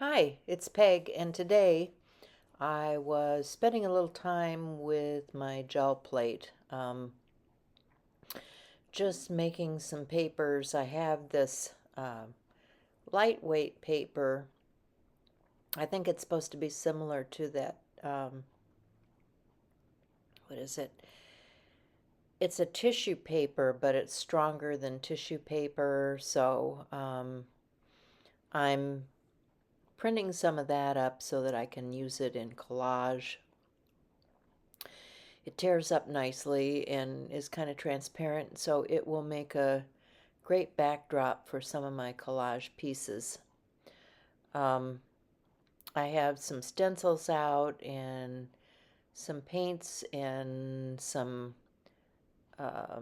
Hi, it's Peg, and today I was spending a little time with my gel plate, just making some papers. I have this lightweight paper. I think it's supposed to be similar to that. What is it? It's a tissue paper, but it's stronger than tissue paper, so I'm printing some of that up so that I can use it in collage. It tears up nicely and is kind of transparent, so it will make a great backdrop for some of my collage pieces. Um, I have some stencils out and some paints and some uh,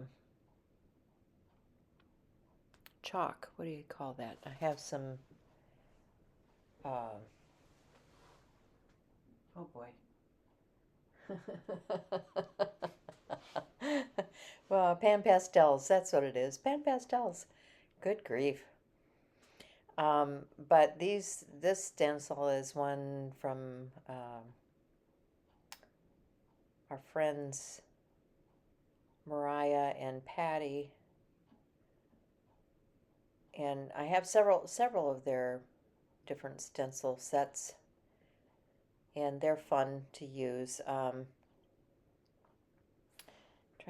chalk. What do you call that? I have some, uh, oh boy. Well, pan pastels, that's what it is. Pan pastels. Good grief. But this stencil is one from our friends Mariah and Patty, and I have several of their different stencil sets, and they're fun to use. Trying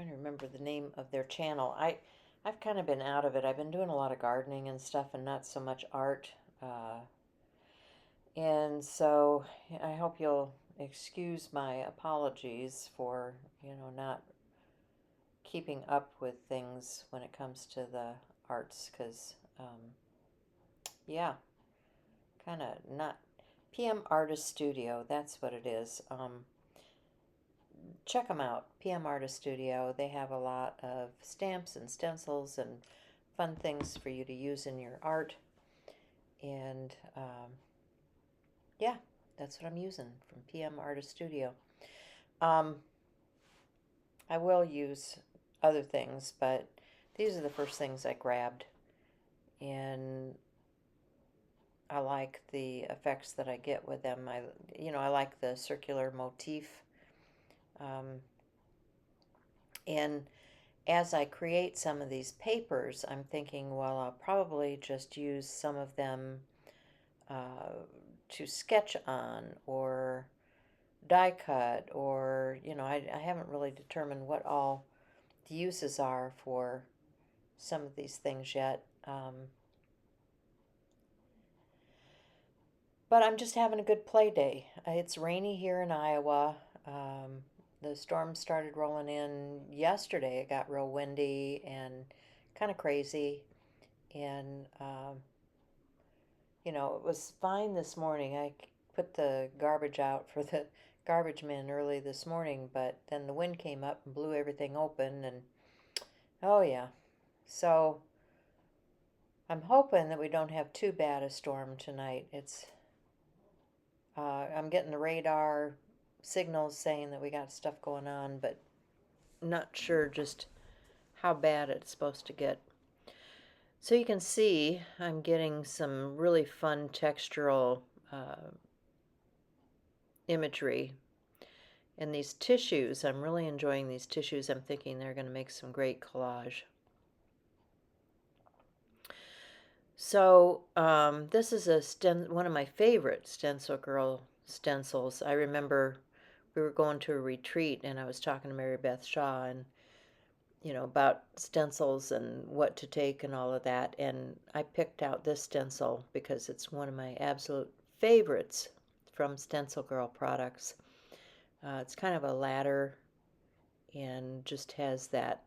to remember the name of their channel. I've kind of been out of it. I've been doing a lot of gardening and stuff, and not so much art. And so I hope you'll excuse my apologies for, not keeping up with things when it comes to the arts, because, yeah, kind of not. PM Artist Studio, that's what it is. Check them out, PM Artist Studio. They have a lot of stamps and stencils and fun things for you to use in your art. And yeah, that's what I'm using from PM Artist Studio. Um, I will use other things, but these are the first things I grabbed. And I like the effects that I get with them. I like the circular motif. Um, and as I create some of these papers, I'm thinking, well, I'll probably just use some of them uh, to sketch on or die cut, or, I haven't really determined what all the uses are for some of these things yet. But I'm just having a good play day. It's rainy here in Iowa. The storm started rolling in yesterday. It got real windy and kind of crazy. And, it was fine this morning. I put the garbage out for the garbage men early this morning, but then the wind came up and blew everything open. And oh, yeah. So I'm hoping that we don't have too bad a storm tonight. I'm getting the radar signals saying that we got stuff going on, but not sure just how bad it's supposed to get. So you can see I'm getting some really fun textural imagery in these tissues. I'm really enjoying these tissues. I'm thinking they're going to make some great collage. So this is one of my favorite Stencil Girl stencils. I remember we were going to a retreat, and I was talking to Mary Beth Shaw, and about stencils and what to take and all of that. And I picked out this stencil because it's one of my absolute favorites from Stencil Girl products. It's kind of a ladder and just has that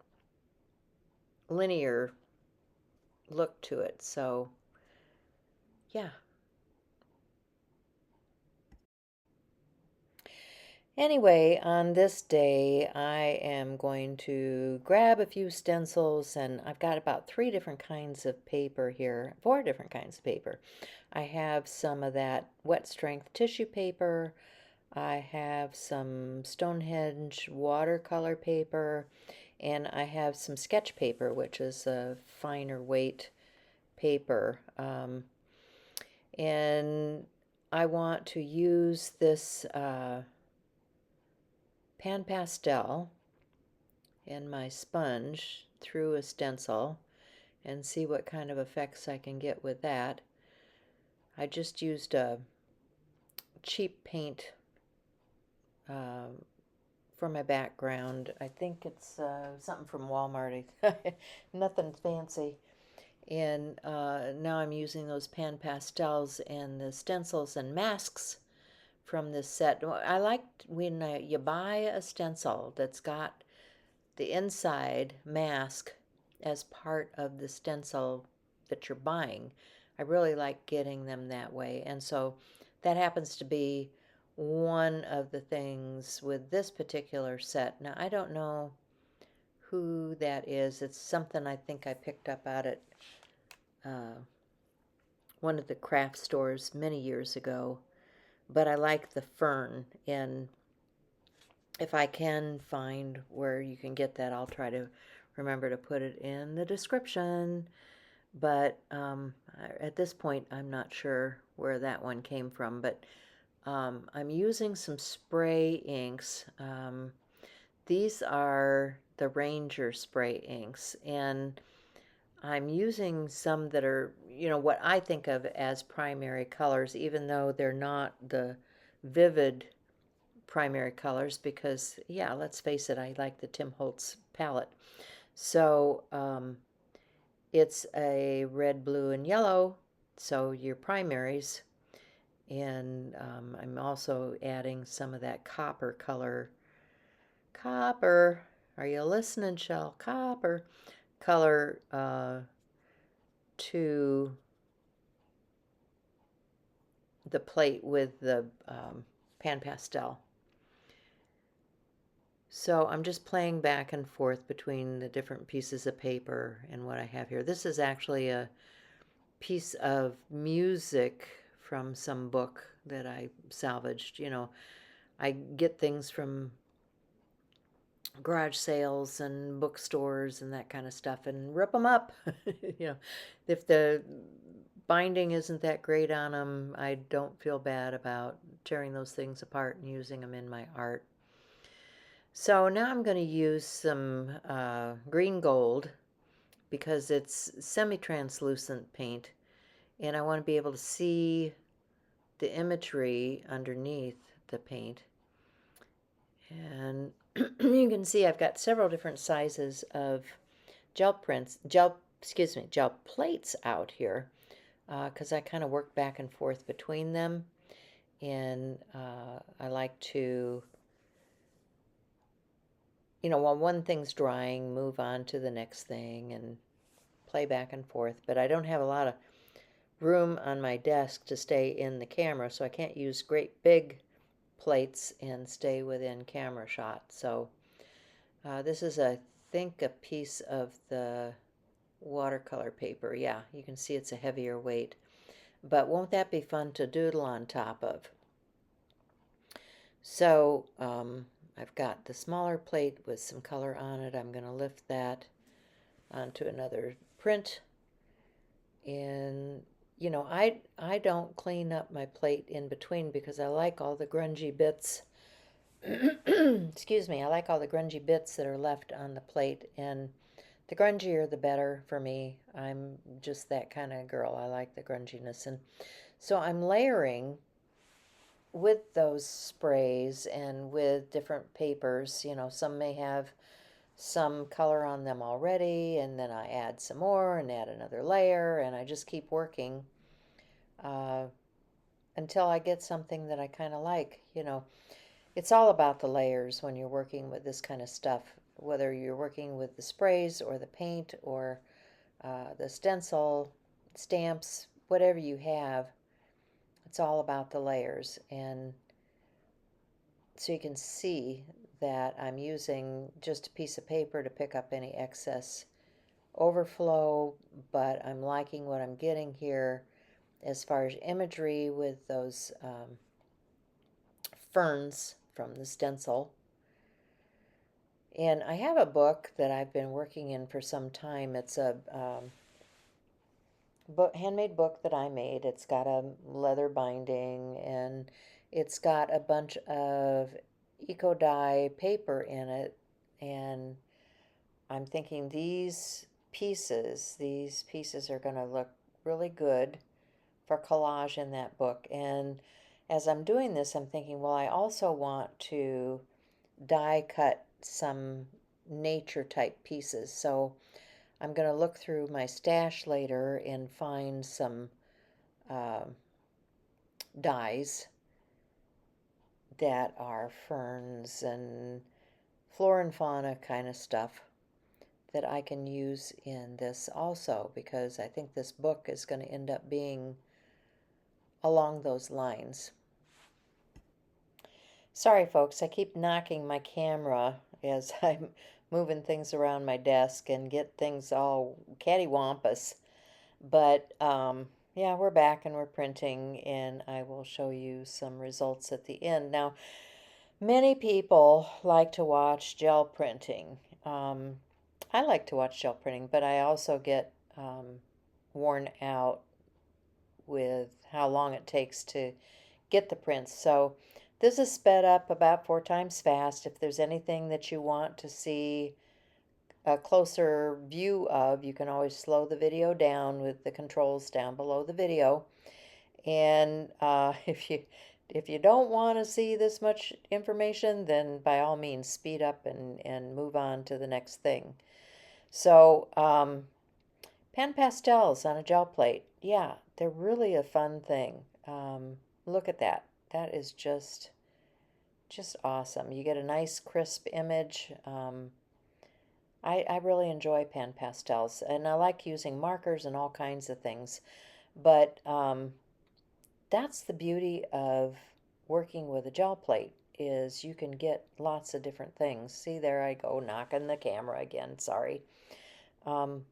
linear look to it. So, yeah. Anyway, on this day, I am going to grab a few stencils, and I've got about 3 different kinds of paper here, 4 different kinds of paper. I have some of that wet strength tissue paper. I have some Stonehenge watercolor paper, and I have some sketch paper, which is a finer weight paper. And I want to use this pan pastel and my sponge through a stencil and see what kind of effects I can get with that. I just used a cheap paint for my background. I think it's something from Walmart. Nothing fancy. And now I'm using those pan pastels and the stencils and masks from this set. I like when you buy a stencil that's got the inside mask as part of the stencil that you're buying. I really like getting them that way. And so that happens to be one of the things with this particular set. Now, I don't know who that is. It's something I think I picked up out at one of the craft stores many years ago. But I like the fern, and if I can find where you can get that, I'll try to remember to put it in the description. But at this point, I'm not sure where that one came from. But I'm using some spray inks. These are the Ranger spray inks, and I'm using some that are, what I think of as primary colors, even though they're not the vivid primary colors, because, yeah, let's face it, I like the Tim Holtz palette. So it's a red, blue, and yellow, so your primaries. And I'm also adding some of that copper color. Copper, are you listening, Shell? Copper color to the plate with the pan pastel. So I'm just playing back and forth between the different pieces of paper and what I have here. This is actually a piece of music from some book that I salvaged. I get things from garage sales and bookstores and that kind of stuff and rip them up. If the binding isn't that great on them, I don't feel bad about tearing those things apart and using them in my art. So now I'm going to use some green gold because it's semi-translucent paint, and I want to be able to see the imagery underneath the paint. And you can see I've got several different sizes of gel plates out here because I kind of work back and forth between them, and I like to, while one thing's drying, move on to the next thing and play back and forth. But I don't have a lot of room on my desk to stay in the camera, so I can't use great big plates and stay within camera shot. So this is, I think, a piece of the watercolor paper. Yeah, you can see it's a heavier weight. But won't that be fun to doodle on top of? So I've got the smaller plate with some color on it. I'm going to lift that onto another print. And, I don't clean up my plate in between because I like all the grungy bits. Excuse me, I like all the grungy bits that are left on the plate. And the grungier the better for me. I'm just that kind of girl. I like the grunginess. And so I'm layering with those sprays and with different papers. Some may have some color on them already, and then I add some more and add another layer, and I just keep working until I get something that I kind of like. It's all about the layers when you're working with this kind of stuff, whether you're working with the sprays or the paint or the stencil, stamps, whatever you have. It's all about the layers. And so you can see that I'm using just a piece of paper to pick up any excess overflow, but I'm liking what I'm getting here as far as imagery with those ferns from the stencil. And I have a book that I've been working in for some time. It's a handmade book that I made. It's got a leather binding and it's got a bunch of eco dye paper in it. And I'm thinking these pieces are going to look really good for collage in that book. And as I'm doing this, I'm thinking, well, I also want to die cut some nature type pieces. So I'm going to look through my stash later and find some uh, dies that are ferns and flora and fauna kind of stuff that I can use in this also, because I think this book is going to end up being along those lines. Sorry, folks, I keep knocking my camera as I'm moving things around my desk and get things all cattywampus. But yeah, we're back and we're printing, and I will show you some results at the end. Now, many people like to watch gel printing. I like to watch gel printing, but I also get worn out with how long it takes to get the prints. So this is sped up about 4 times fast. If there's anything that you want to see a closer view of, you can always slow the video down with the controls down below the video. And if you don't want to see this much information, then by all means speed up and move on to the next thing. So pen pastels on a gel plate, yeah, they're really a fun thing. Look at that. That is just awesome. You get a nice crisp image. I really enjoy pen pastels, and I like using markers and all kinds of things. But that's the beauty of working with a gel plate, is you can get lots of different things. See, there I go, knocking the camera again. Sorry. Um,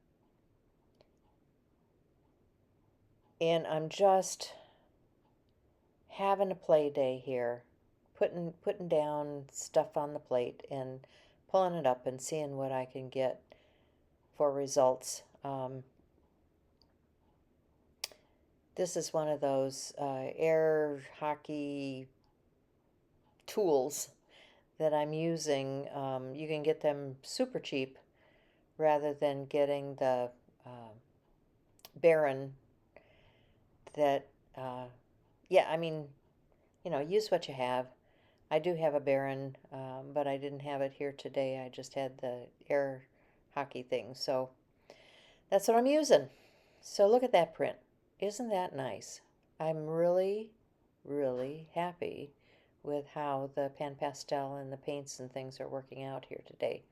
and I'm just having a play day here, putting down stuff on the plate and pulling it up and seeing what I can get for results. This is one of those air hockey tools that I'm using. You can get them super cheap rather than getting the uh, Baron that, yeah, I mean, use what you have. I do have a Baron, but I didn't have it here today. I just had the air hockey thing. So that's what I'm using. So look at that print. Isn't that nice? I'm really, really happy with how the pan pastel and the paints and things are working out here today.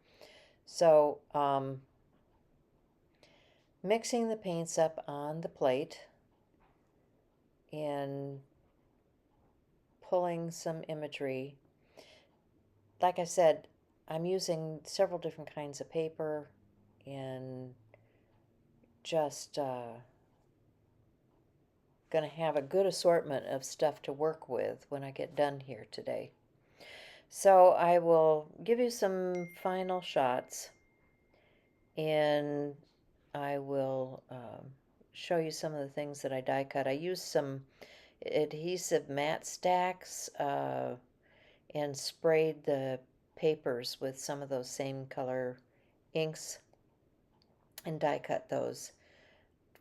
So mixing the paints up on the plate and pulling some imagery. Like I said, I'm using several different kinds of paper and just going to have a good assortment of stuff to work with when I get done here today. So I will give you some final shots, and I will show you some of the things that I die cut. I used some adhesive matte stacks and sprayed the papers with some of those same color inks and die cut those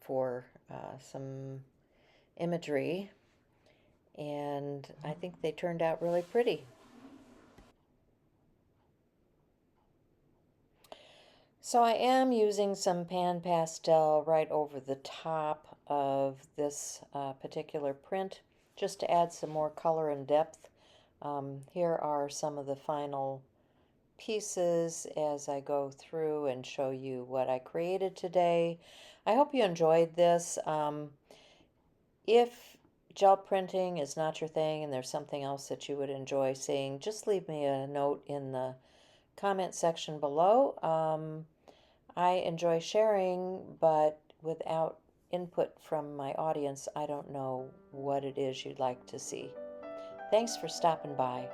for some imagery, and I think they turned out really pretty. So I am using some pan pastel right over the top of this particular print just to add some more color and depth. Here are some of the final pieces as I go through and show you what I created today. I hope you enjoyed this. If gel printing is not your thing and there's something else that you would enjoy seeing, just leave me a note in the comment section below. I enjoy sharing, but without input from my audience, I don't know what it is you'd like to see. Thanks for stopping by.